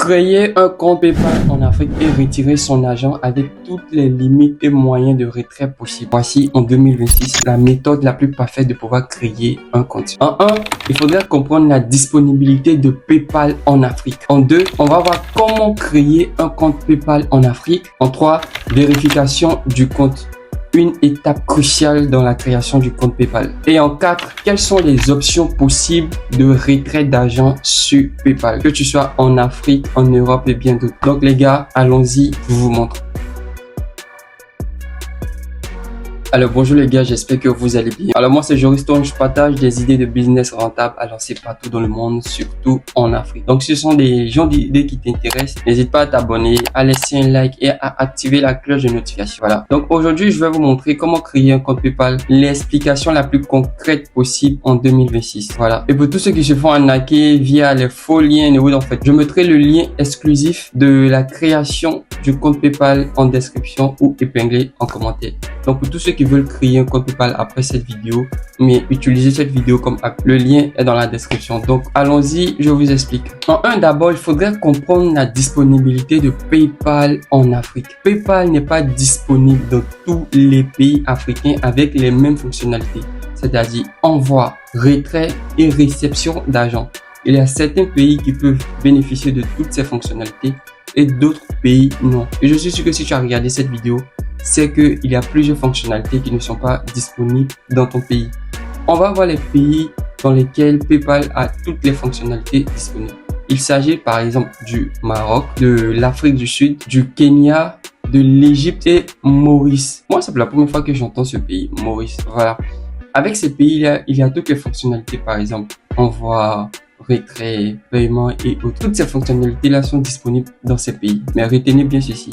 Créer un compte PayPal en Afrique et retirer son argent avec toutes les limites et moyens de retrait possibles. Voici en 2026 la méthode la plus parfaite de pouvoir créer un compte. En 1, il faudrait comprendre la disponibilité de PayPal en Afrique. En 2, on va voir comment créer un compte PayPal en Afrique. En 3, vérification du compte. Une étape cruciale dans la création du compte PayPal. Et en 4, quelles sont les options possibles de retrait d'argent sur PayPal, que tu sois en Afrique, en Europe et bien d'autres. Donc les gars, allons-y, je vous montre. Alors bonjour les gars, j'espère que vous allez bien. Alors moi c'est Joris Stone, je partage des idées de business rentables à lancer partout dans le monde, surtout en Afrique. Donc si ce sont des gens d'idées qui t'intéressent, n'hésite pas à t'abonner, à laisser un like et à activer la cloche de notification. Voilà. Donc aujourd'hui je vais vous montrer comment créer un compte PayPal, l'explication la plus concrète possible en 2026. Voilà. Et pour tous ceux qui se font arnaquer via les faux liens, en fait, je mettrai le lien exclusif de la création du compte PayPal en description ou épinglé en commentaire. Donc pour tous ceux qui veulent créer un compte PayPal après cette vidéo, mais utiliser cette vidéo comme app, le lien est dans la description. Donc allons-y, je vous explique. En un, d'abord, il faudrait comprendre la disponibilité de PayPal en Afrique. PayPal n'est pas disponible dans tous les pays africains avec les mêmes fonctionnalités, c'est-à-dire envoi, retrait et réception d'argent. Il y a certains pays qui peuvent bénéficier de toutes ces fonctionnalités et d'autres pays non. Et je suis sûr que si tu as regardé cette vidéo, c'est qu'il y a plusieurs fonctionnalités qui ne sont pas disponibles dans ton pays. On va voir les pays dans lesquels PayPal a toutes les fonctionnalités disponibles. Il s'agit par exemple du Maroc, de l'Afrique du Sud, du Kenya, de l'Égypte et Maurice. Moi, c'est la première fois que j'entends ce pays, Maurice. Voilà. Avec ces pays-là, il y a toutes les fonctionnalités, par exemple, envoi, retrait, paiement et autres. Toutes ces fonctionnalités-là sont disponibles dans ces pays. Mais retenez bien ceci.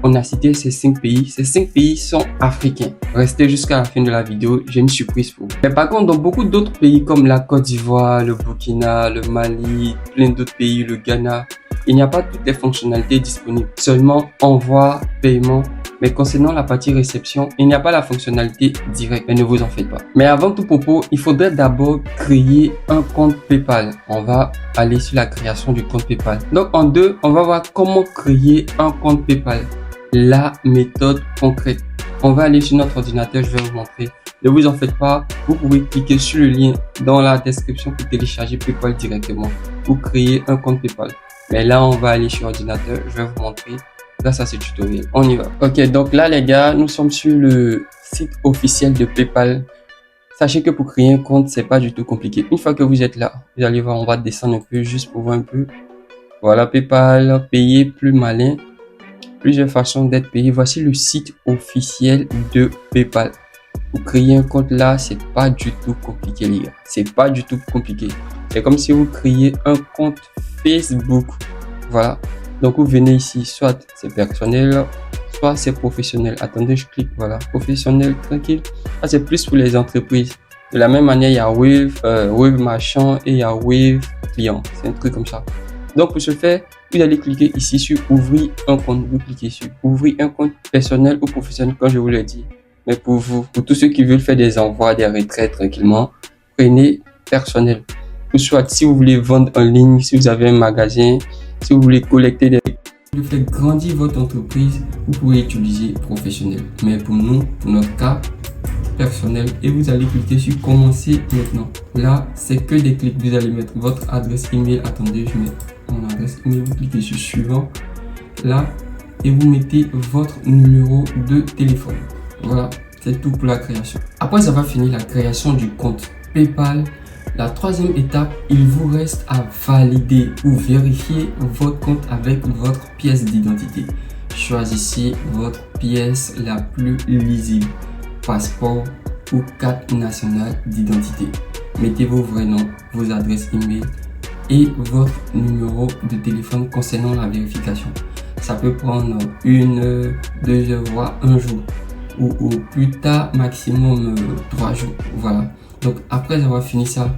On a cité ces 5 pays. Ces 5 pays sont africains. Restez jusqu'à la fin de la vidéo, j'ai une surprise pour vous. Mais par contre, dans beaucoup d'autres pays comme la Côte d'Ivoire, le Burkina, le Mali, plein d'autres pays, le Ghana, il n'y a pas toutes les fonctionnalités disponibles. Seulement envoi, paiement. Mais concernant la partie réception, il n'y a pas la fonctionnalité directe, mais ne vous en faites pas. Mais avant tout propos, il faudrait d'abord créer un compte PayPal. On va aller sur la création du compte PayPal. Donc en 2, on va voir comment créer un compte PayPal. La méthode concrète. On va aller sur notre ordinateur, je vais vous montrer. Ne vous en faites pas, vous pouvez cliquer sur le lien dans la description pour télécharger PayPal directement ou créer un compte PayPal. Mais là, on va aller sur ordinateur, je vais vous montrer grâce à ce tutoriel. On y va. Ok, donc là les gars, nous sommes sur le site officiel de PayPal. Sachez que pour créer un compte, c'est pas du tout compliqué. Une fois que vous êtes là, vous allez voir, on va descendre un peu juste pour voir un peu. Voilà, PayPal, payer plus malin. Plusieurs façons d'être payé. Voici le site officiel de PayPal. Pour créer un compte là, c'est pas du tout compliqué les gars. C'est pas du tout compliqué. C'est comme si vous créez un compte Facebook. Voilà. Donc vous venez ici, soit c'est personnel, soit c'est professionnel. Attendez, je clique, voilà. Professionnel, tranquille. Ça c'est plus pour les entreprises. De la même manière, il y a Wave Marchand et il y a Wave Client. C'est un truc comme ça. Donc pour ce faire, vous allez cliquer ici sur ouvrir un compte. Vous cliquez sur ouvrir un compte personnel ou professionnel comme je vous l'ai dit. Mais pour vous, pour tous ceux qui veulent faire des envois, des retraits tranquillement, prenez personnel. Ou soit si vous voulez vendre en ligne, si vous avez un magasin, si vous voulez collecter des... Vous faire grandir votre entreprise, vous pouvez utiliser professionnel. Mais pour nous, pour notre cas, personnel, et vous allez cliquer sur commencer maintenant. Là, c'est que des clics. Vous allez mettre votre adresse email. Attendez, je mets mon adresse email. Vous cliquez sur suivant. Là, et vous mettez votre numéro de téléphone. Voilà, c'est tout pour la création. Après avoir fini la création du compte PayPal, la troisième étape, il vous reste à valider ou vérifier votre compte avec votre pièce d'identité. Choisissez votre pièce la plus lisible, passeport ou carte nationale d'identité. Mettez vos vrais noms, vos adresses email et votre numéro de téléphone concernant la vérification. Ça peut prendre 1 heure, 2 heures, voire 1 jour ou au plus tard maximum 3 jours. Voilà. Donc après avoir fini ça,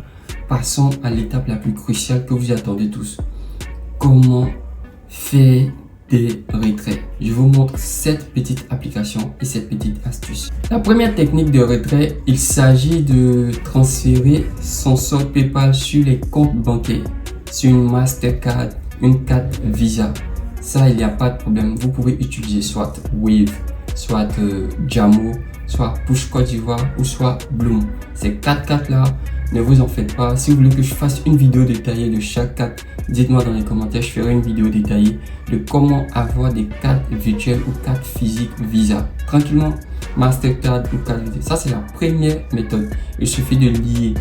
passons à l'étape la plus cruciale que vous attendez tous. Comment faire des retraits? Je vous montre cette petite application et cette petite astuce. La première technique de retrait, il s'agit de transférer son solde PayPal sur les comptes bancaires, sur une Mastercard, une carte Visa. Ça, il n'y a pas de problème. Vous pouvez utiliser soit Wave, soit Jamo, soit Push Côte d'Ivoire ou soit Bloom. Ces 4 cartes-là, ne vous en faites pas. Si vous voulez que je fasse une vidéo détaillée de chaque carte, dites-moi dans les commentaires. Je ferai une vidéo détaillée de comment avoir des cartes virtuelles ou cartes physiques Visa. Tranquillement, Mastercard ou carte Visa. Ça, c'est la première méthode. Il suffit de lier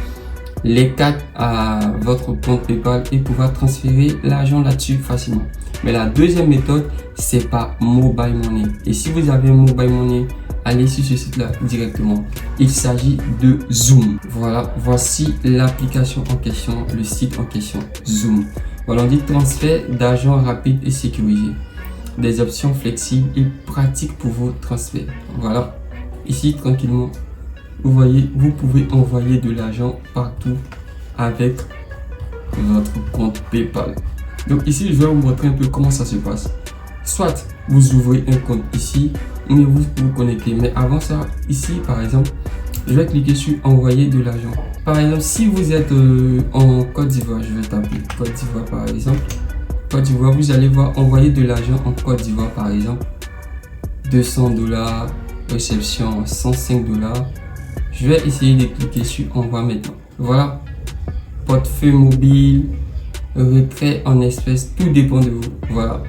les cartes à votre compte PayPal et pouvoir transférer l'argent là-dessus facilement. Mais la deuxième méthode, c'est par Mobile Money. Et si vous avez un Mobile Money, allez sur ce site-là directement. Il s'agit de Zoom. Voilà, voici l'application en question, le site en question, Zoom. Voilà, on dit transfert d'argent rapide et sécurisé. Des options flexibles et pratiques pour vos transferts. Voilà, ici tranquillement, vous voyez, vous pouvez envoyer de l'argent partout avec votre compte PayPal. Donc ici, je vais vous montrer un peu comment ça se passe. Soit vous ouvrez un compte ici, mais vous vous connectez. Mais avant ça, ici par exemple, je vais cliquer sur envoyer de l'argent. Par exemple, si vous êtes en Côte d'Ivoire, je vais taper Côte d'Ivoire par exemple. Côte d'Ivoire, vous allez voir envoyer de l'argent en Côte d'Ivoire par exemple. 200 $, réception 105 $. Je vais essayer de cliquer sur envoi maintenant. Voilà, portefeuille mobile, retrait en espèces, tout dépend de vous. Voilà,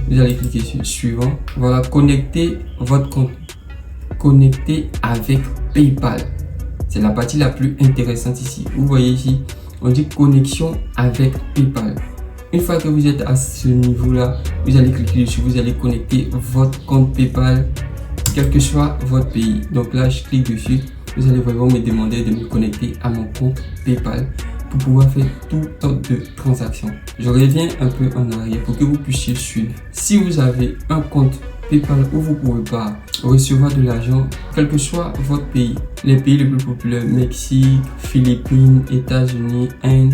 vous allez cliquer sur suivant. Voilà, connecter votre compte. Connecter avec PayPal. C'est la partie la plus intéressante ici. Vous voyez ici, on dit connexion avec PayPal. Une fois que vous êtes à ce niveau-là, vous allez cliquer dessus, vous allez connecter votre compte PayPal, quel que soit votre pays. Donc là, je clique dessus. Vous allez vraiment me demander de me connecter à mon compte PayPal pour pouvoir faire tout type de transactions. Je reviens un peu en arrière pour que vous puissiez suivre. Si vous avez un compte PayPal où vous ne pouvez pas recevoir de l'argent, quel que soit votre pays, les pays les plus populaires, Mexique, Philippines, États-Unis, Inde,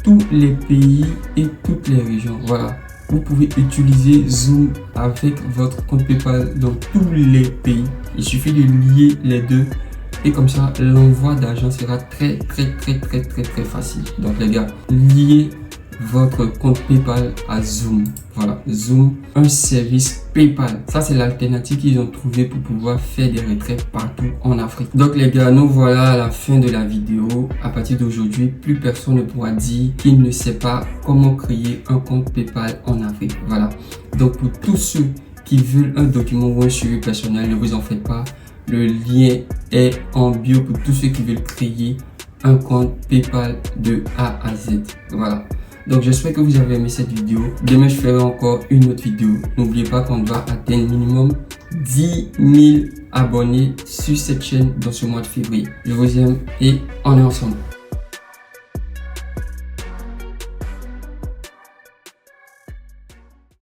tous les pays et toutes les régions, voilà. Vous pouvez utiliser Zoom avec votre compte PayPal dans tous les pays. Il suffit de lier les deux. Et comme ça, l'envoi d'argent sera très facile. Donc les gars, liez votre compte PayPal à Zoom. Voilà, Zoom, un service PayPal. Ça, c'est l'alternative qu'ils ont trouvé pour pouvoir faire des retraits partout en Afrique. Donc les gars, nous voilà à la fin de la vidéo. À partir d'aujourd'hui, plus personne ne pourra dire qu'il ne sait pas comment créer un compte PayPal en Afrique. Voilà. Donc pour tous ceux qui veulent un document ou un suivi personnel, ne vous en faites pas. Le lien est en bio pour tous ceux qui veulent créer un compte PayPal de A à Z. Voilà. Donc j'espère que vous avez aimé cette vidéo. Demain je ferai encore une autre vidéo. N'oubliez pas qu'on doit atteindre minimum 10 000 abonnés sur cette chaîne dans ce mois de février. Je vous aime et on est ensemble.